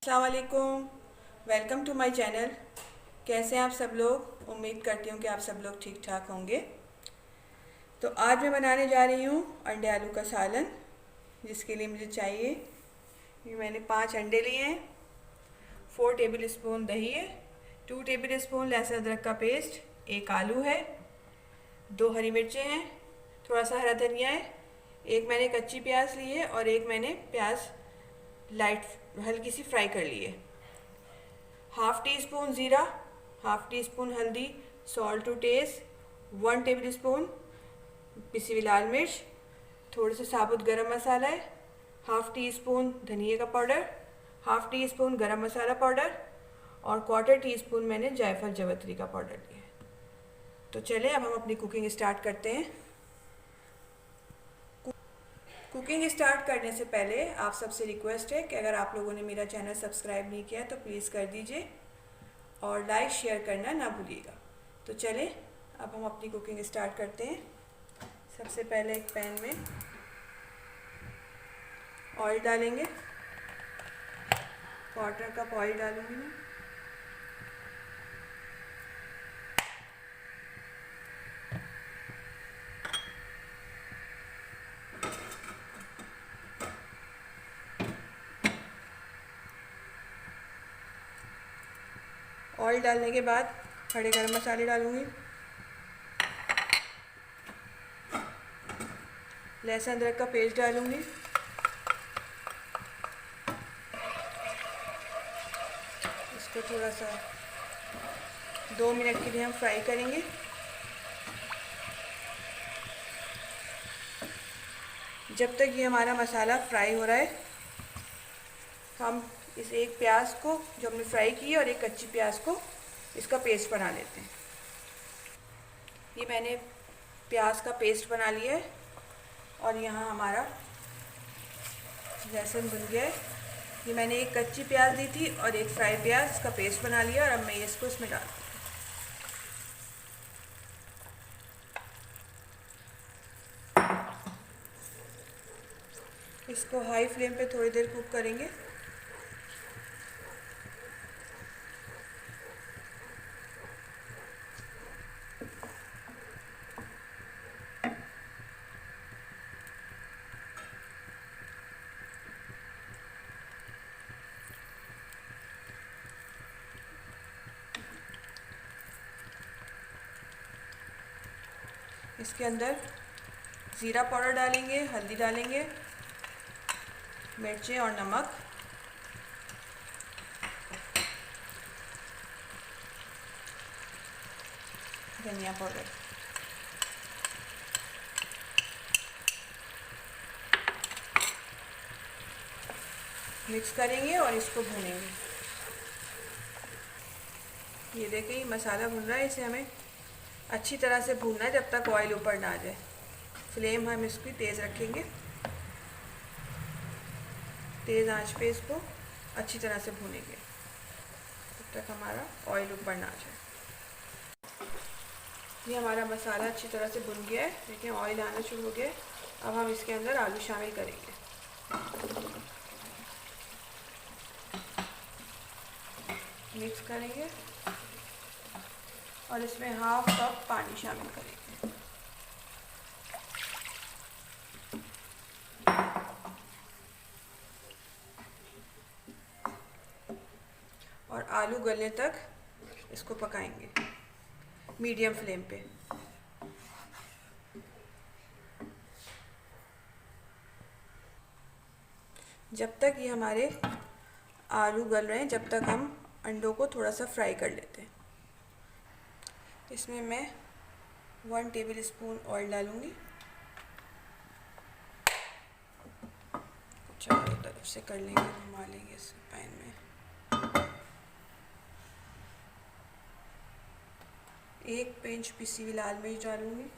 अस्सलाम वालेकुम, welcome to my channel. कैसे हैं आप सब लोग? उम्मीद करती हूँ कि आप सब लोग ठीक ठाक होंगे। तो आज मैं बनाने जा रही हूँ अंडे आलू का सालन, जिसके लिए मुझे चाहिए, ये मैंने 5 अंडे लिए हैं, 4 टेबल स्पून दही है, 2 टेबल स्पून लहसुन अदरक का पेस्ट, 1 आलू है, 2 हरी मिर्चें हैं, थोड़ा सा हरा धनिया है, एक मैंने कच्ची प्याज ली है और एक मैंने प्याज लाइट हल्की सी फ्राई कर ली है। हाफ़ टी स्पून ज़ीरा, हाफ़ टी स्पून हल्दी, salt to taste, 1 tablespoon पिसी हुई लाल मिर्च, थोड़े से साबुत गरम मसाला है, हाफ़ टी स्पून धनिया का पाउडर, हाफ़ टी स्पून गरम मसाला पाउडर और क्वार्टर टी स्पून मैंने जायफल जवतरी का पाउडर लिया है। तो चले अब हम अपनी कुकिंग स्टार्ट करते हैं। कुकिंग स्टार्ट करने से पहले आप सबसे रिक्वेस्ट है कि अगर आप लोगों ने मेरा चैनल सब्सक्राइब नहीं किया तो प्लीज़ कर दीजिए और लाइक शेयर करना ना भूलिएगा। तो चले अब हम अपनी कुकिंग स्टार्ट करते हैं। सबसे पहले एक पैन में ऑयल डालेंगे, क्वार्टर कप ऑयल डालूंगी मैं। ऑयल डालने के बाद खड़े गरम मसाले डालूंगी, लहसुन अदरक का पेस्ट डालूंगी, इसको थोड़ा सा 2 मिनट के लिए हम फ्राई करेंगे। जब तक ये हमारा मसाला फ्राई हो रहा है, हम इस एक प्याज को जो हमने फ्राई की है और एक कच्ची प्याज को इसका पेस्ट बना लेते हैं। ये मैंने प्याज का पेस्ट बना लिया है और यहाँ हमारा लहसुन भुन गया है। ये मैंने एक कच्ची प्याज दी थी और एक फ्राई प्याज का पेस्ट बना लिया और अब मैं इसको इसमें डाल दूँ। इसको हाई फ्लेम पे थोड़ी देर कुक करेंगे। इसके अंदर ज़ीरा पाउडर डालेंगे, हल्दी डालेंगे, मिर्चें और नमक, धनिया पाउडर, मिक्स करेंगे और इसको भूनेंगे। ये देखिए ये मसाला भून रहा है, इसे हमें अच्छी तरह से भूनना है जब तक ऑयल ऊपर ना आ जाए। फ्लेम हम इसकी तेज़ रखेंगे, तेज़ आंच पे इसको अच्छी तरह से भूनेंगे जब तक हमारा ऑयल ऊपर ना आ जाए। ये हमारा मसाला अच्छी तरह से भुन गया है, देखिए ऑयल आना शुरू हो गया है। अब हम इसके अंदर आलू शामिल करेंगे। मिक्स करेंगे और इसमें हाफ कप पानी शामिल करेंगे। और आलू गलने तक इसको पकाएंगे मीडियम फ्लेम पे। जब तक ये हमारे आलू गल रहे हैं जब तक हम अंडों को थोड़ा सा फ्राई कर लेते हैं। इसमें मैं 1 टेबल स्पून ऑयल डालूंगी, चारों तरफ से कर लेंगे, घुमा लेंगे इस पैन में। 1 पिंच पिसी हुई लाल मिर्च डालूंगी,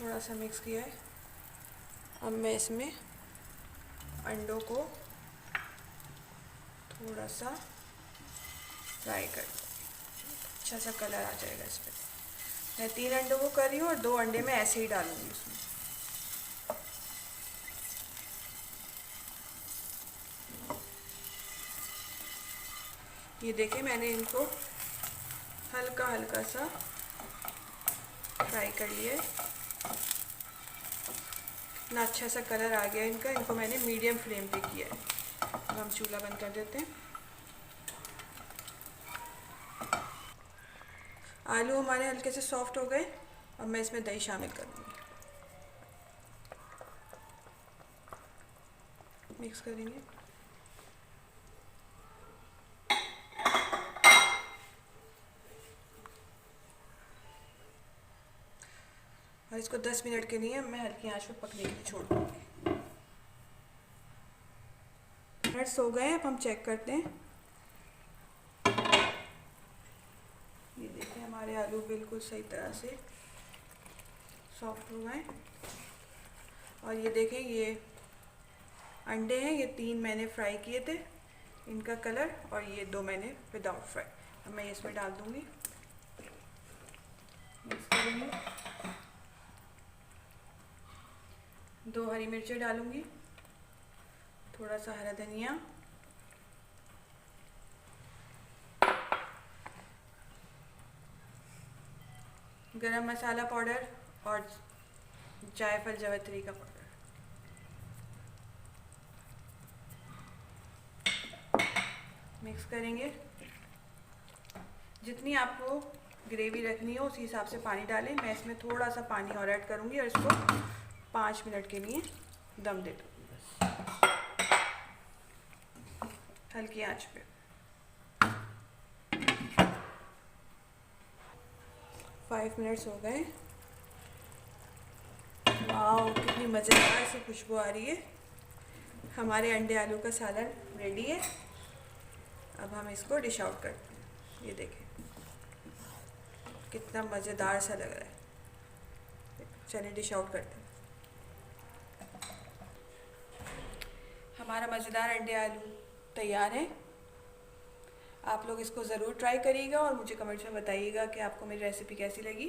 थोड़ा सा मिक्स किया है। अब मैं इसमें अंडों को थोड़ा सा फ्राई कर अच्छा सा कलर आ जाएगा इस पर। मैं 3 अंडों को कर रही हूँ और 2 अंडे मैं ऐसे ही डालूँगी उसमें। ये देखिए मैंने इनको हल्का हल्का सा फ्राई कर लिया है। इतना अच्छा सा कलर आ गया इनका। इनको मैंने मीडियम फ्लेम पे किया है। अब हम चूल्हा बंद कर देते हैं। आलू हमारे हल्के से सॉफ्ट हो गए। अब मैं इसमें दही शामिल करूँगी। मिक्स करेंगे। और इसको 10 मिनट के लिए मैं हल्की आंच पर पकने के लिए छोड़ दूँगी। मिनट्स हो गए। अब हम चेक करते हैं। ये देखिए हमारे आलू बिल्कुल सही तरह से सॉफ्ट हो गए। और ये देखें ये अंडे हैं, ये 3 मैंने फ्राई किए थे, इनका कलर, और ये 2 मैंने विदाउट फ्राई। अब मैं इसमें डाल दूँगी। मिक्स करूँगी। 2 हरी मिर्चें डालूँगी, थोड़ा सा हरा धनिया, गरम मसाला पाउडर और जायफल जावित्री का पाउडर। मिक्स करेंगे। जितनी आपको ग्रेवी रखनी हो उसी हिसाब से पानी डालें। मैं इसमें थोड़ा सा पानी और ऐड करूँगी और इसको 5 मिनट के लिए दम दे दूँगी बस, हल्की आंच पे। 5 मिनट्स हो गए। वाह कितनी मज़ेदार सी खुशबू आ रही है। हमारे अंडे आलू का सालन रेडी है। अब हम इसको डिश आउट करते हैं। ये देखें कितना मज़ेदार सा लग रहा है। चलिए डिश आउट करते हैं। हमारा मज़ेदार अंडे आलू तैयार है। आप लोग इसको ज़रूर ट्राई करिएगा और मुझे कमेंट्स में बताइएगा कि आपको मेरी रेसिपी कैसी लगी।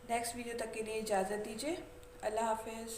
नेक्स्ट वीडियो तक के लिए इजाज़त दीजिए। अल्लाह हाफिज़।